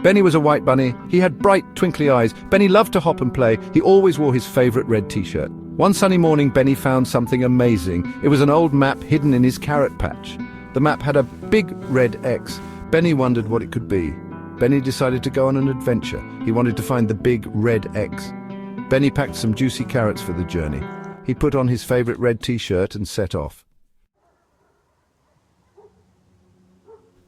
Benny was a white bunny. He had bright, twinkly eyes. Benny loved to hop and play. He always wore his favorite red t-shirt. One sunny morning, Benny found something amazing. It was an old map hidden in his carrot patch. The map had a big red X. Benny wondered what it could be. Benny decided to go on an adventure. He wanted to find the big red X. Benny packed some juicy carrots for the journey. He put on his favorite red t-shirt and set off.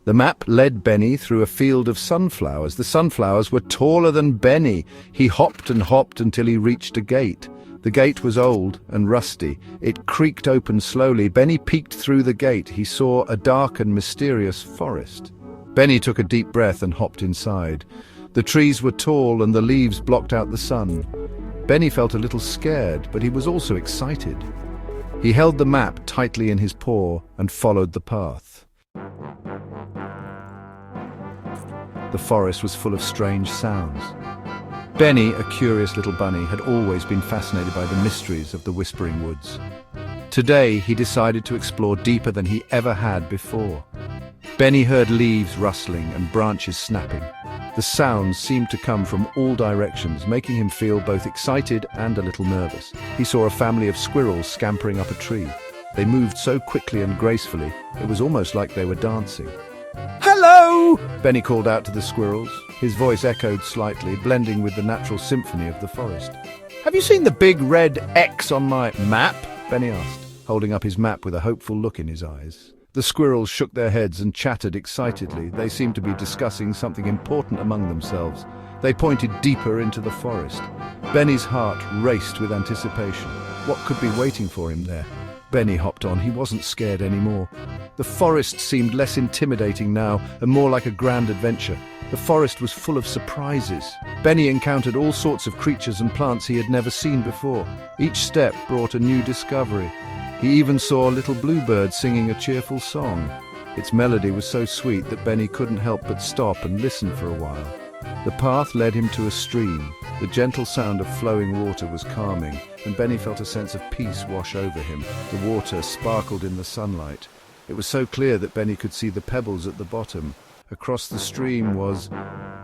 The map led Benny through a field of sunflowers. The sunflowers were taller than Benny. He hopped and hopped until he reached a gate. The gate was old and rusty. It creaked open slowly. Benny peeked through the gate. He saw a dark and mysterious forest. Benny took a deep breath and hopped inside. The trees were tall and the leaves blocked out the sun. Benny felt a little scared, but he was also excited. He held the map tightly in his paw and followed the path. The forest was full of strange sounds. Benny, a curious little bunny, had always been fascinated by the mysteries of the Whispering Woods. Today, he decided to explore deeper than he ever had before. Benny heard leaves rustling and branches snapping. The sounds seemed to come from all directions, making him feel both excited and a little nervous. He saw a family of squirrels scampering up a tree. They moved so quickly and gracefully, it was almost like they were dancing. "Hello!" Benny called out to the squirrels. His voice echoed slightly, blending with the natural symphony of the forest. "Have you seen the big red X on my map?" Benny asked, holding up his map with a hopeful look in his eyes. The squirrels shook their heads and chattered excitedly. They seemed to be discussing something important among themselves. They pointed deeper into the forest. Benny's heart raced with anticipation. What could be waiting for him there? Benny hopped on. He wasn't scared anymore. The forest seemed less intimidating now and more like a grand adventure. The forest was full of surprises. Benny encountered all sorts of creatures and plants he had never seen before. Each step brought a new discovery. He even saw a little bluebird singing a cheerful song. Its melody was so sweet that Benny couldn't help but stop and listen for a while. The path led him to a stream. The gentle sound of flowing water was calming, and Benny felt a sense of peace wash over him. The water sparkled in the sunlight. It was so clear that Benny could see the pebbles at the bottom. Across the stream was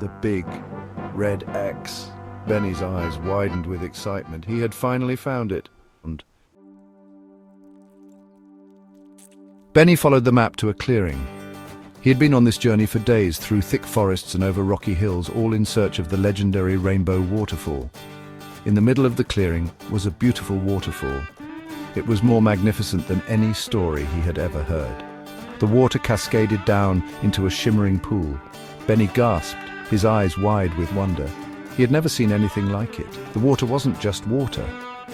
the big red X. Benny's eyes widened with excitement. He had finally found it. Benny followed the map to a clearing. He had been on this journey for days through thick forests and over rocky hills, all in search of the legendary Rainbow Waterfall. In the middle of the clearing was a beautiful waterfall. It was more magnificent than any story he had ever heard. The water cascaded down into a shimmering pool. Benny gasped, his eyes wide with wonder. He had never seen anything like it. The water wasn't just water.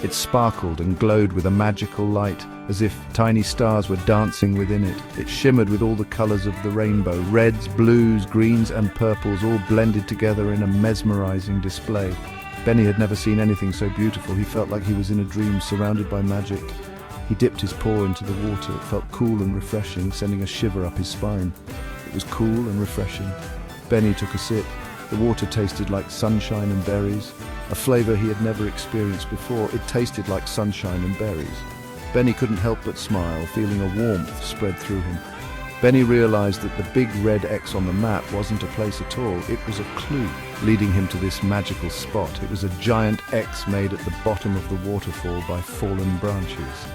It sparkled and glowed with a magical light, as if tiny stars were dancing within it. It shimmered with all the colors of the rainbow, reds, blues, greens, and purples, all blended together in a mesmerizing display. Benny had never seen anything so beautiful. He felt like he was in a dream, surrounded by magic. He dipped his paw into the water. It felt cool and refreshing, sending a shiver up his spine. It was cool and refreshing. Benny took a sip. The water tasted like sunshine and berries, a flavor he had never experienced before. It tasted like sunshine and berries. Benny couldn't help but smile, feeling a warmth spread through him. Benny realized that the big red X on the map wasn't a place at all. It was a clue, leading him to this magical spot. It was a giant X made at the bottom of the waterfall by fallen branches.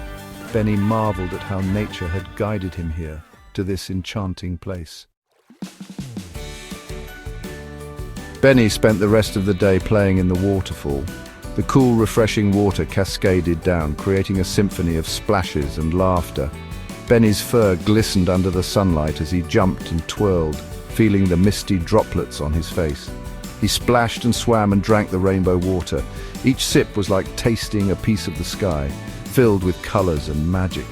Benny marveled at how nature had guided him here, to this enchanting place. Benny spent the rest of the day playing in the waterfall. The cool, refreshing water cascaded down, creating a symphony of splashes and laughter. Benny's fur glistened under the sunlight as he jumped and twirled, feeling the misty droplets on his face. He splashed and swam and drank the rainbow water. Each sip was like tasting a piece of the sky, filled with colors and magic.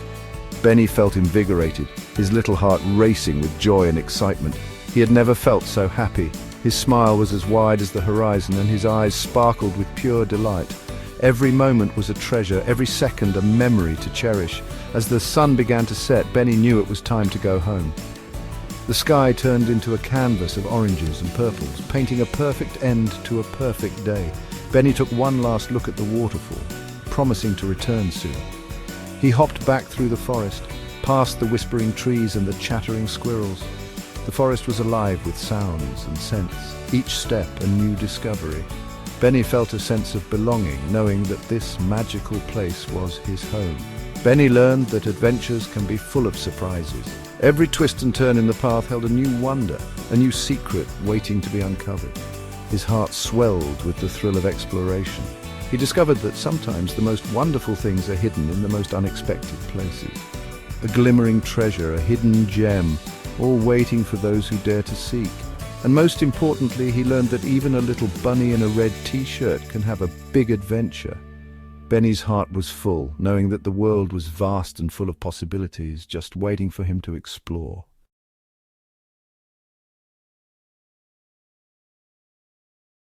Benny felt invigorated, his little heart racing with joy and excitement. He had never felt so happy. His smile was as wide as the horizon, and his eyes sparkled with pure delight. Every moment was a treasure, every second a memory to cherish. As the sun began to set, Benny knew it was time to go home. The sky turned into a canvas of oranges and purples, painting a perfect end to a perfect day. Benny took one last look at the waterfall, promising to return soon. He hopped back through the forest, past the whispering trees and the chattering squirrels. The forest was alive with sounds and scents, each step a new discovery. Benny felt a sense of belonging, knowing that this magical place was his home. Benny learned that adventures can be full of surprises. Every twist and turn in the path held a new wonder, a new secret waiting to be uncovered. His heart swelled with the thrill of exploration. He discovered that sometimes the most wonderful things are hidden in the most unexpected places. A glimmering treasure, a hidden gem, all waiting for those who dare to seek. And most importantly, he learned that even a little bunny in a red t-shirt can have a big adventure. Benny's heart was full, knowing that the world was vast and full of possibilities, just waiting for him to explore.